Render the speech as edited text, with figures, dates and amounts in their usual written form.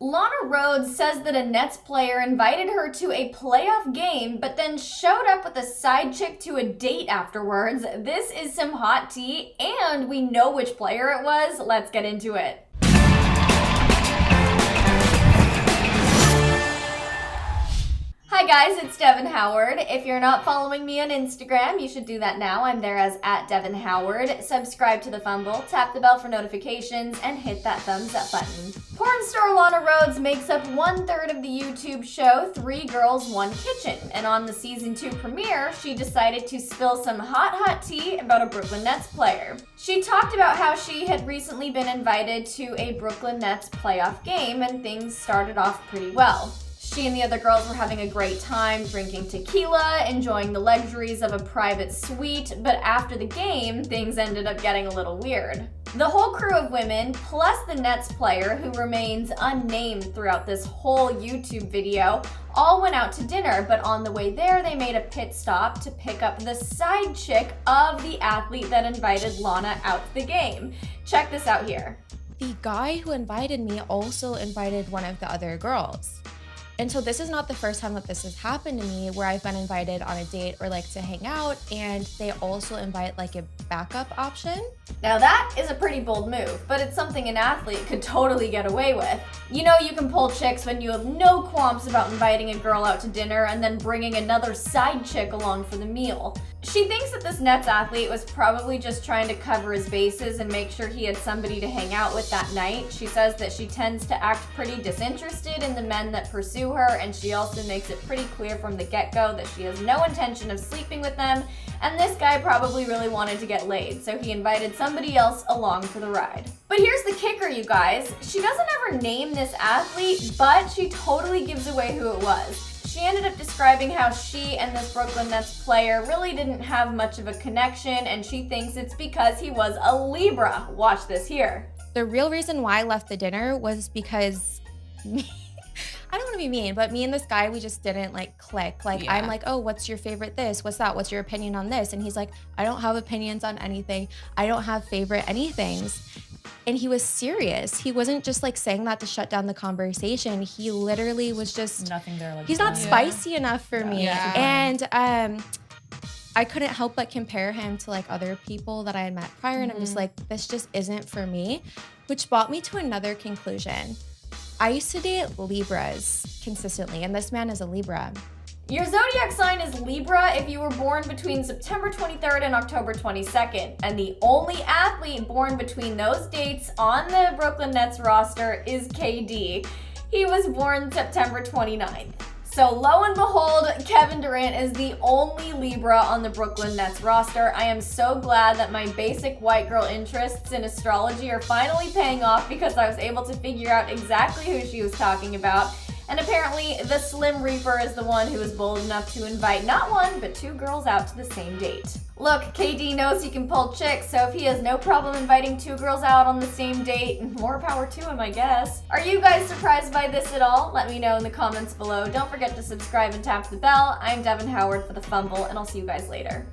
Lana Rhodes says that a Nets player invited her to a playoff game, but then showed up with a side chick to a date afterwards. This is some hot tea, and we know which player it was. Let's get into it. Hi guys, it's Devin Howard. If you're not following me on Instagram, you should do that now. I'm there as @DevinHoward. Subscribe to The Fumble, tap the bell for notifications, and hit that thumbs up button. Porn star Lana Rhodes makes up 1/3 of the YouTube show 3 Girls, 1 Kitchen. And on the season 2 premiere, she decided to spill some hot tea about a Brooklyn Nets player. She talked about how she had recently been invited to a Brooklyn Nets playoff game, and things started off pretty well. She and the other girls were having a great time, drinking tequila, enjoying the luxuries of a private suite, but after the game, things ended up getting a little weird. The whole crew of women, plus the Nets player, who remains unnamed throughout this whole YouTube video, all went out to dinner, but on the way there, they made a pit stop to pick up the side chick of the athlete that invited Lana out to the game. Check this out here. The guy who invited me also invited one of the other girls. And so this is not the first time that this has happened to me, where I've been invited on a date or like to hang out, and they also invite like a backup option. Now that is a pretty bold move, but it's something an athlete could totally get away with. You know you can pull chicks when you have no qualms about inviting a girl out to dinner and then bringing another side chick along for the meal. She thinks that this Nets athlete was probably just trying to cover his bases and make sure he had somebody to hang out with that night. She says that she tends to act pretty disinterested in the men that pursue her, and she also makes it pretty clear from the get-go that she has no intention of sleeping with them, and this guy probably really wanted to get laid, so he invited somebody else along for the ride. But here's the kicker, you guys. She doesn't ever name this athlete, but she totally gives away who it was. She ended up describing how she and this Brooklyn Nets player really didn't have much of a connection, and she thinks it's because he was a Libra. Watch this here. The real reason why I left the dinner was because I don't want to be mean, but me and this guy, we just didn't like click. Like, yeah. I'm like, oh, what's your favorite this? What's that? What's your opinion on this? And he's like, I don't have opinions on anything. I don't have favorite anythings. And he was serious. He wasn't just like saying that to shut down the conversation. He literally was just nothing there. Like, he's not spicy enough for me. Yeah. And I couldn't help but compare him to like other people that I had met prior. And I'm just like, this just isn't for me, which brought me to another conclusion. I used to date Libras consistently, and this man is a Libra. Your zodiac sign is Libra if you were born between September 23rd and October 22nd. And the only athlete born between those dates on the Brooklyn Nets roster is KD. He was born September 29th. So lo and behold, Kevin Durant is the only Libra on the Brooklyn Nets roster. I am so glad that my basic white girl interests in astrology are finally paying off, because I was able to figure out exactly who she was talking about. And apparently, the Slim Reaper is the one who was bold enough to invite not 1, but 2 girls out to the same date. Look, KD knows he can pull chicks, so if he has no problem inviting 2 girls out on the same date, more power to him, I guess. Are you guys surprised by this at all? Let me know in the comments below. Don't forget to subscribe and tap the bell. I'm Devin Howard for The Fumble, and I'll see you guys later.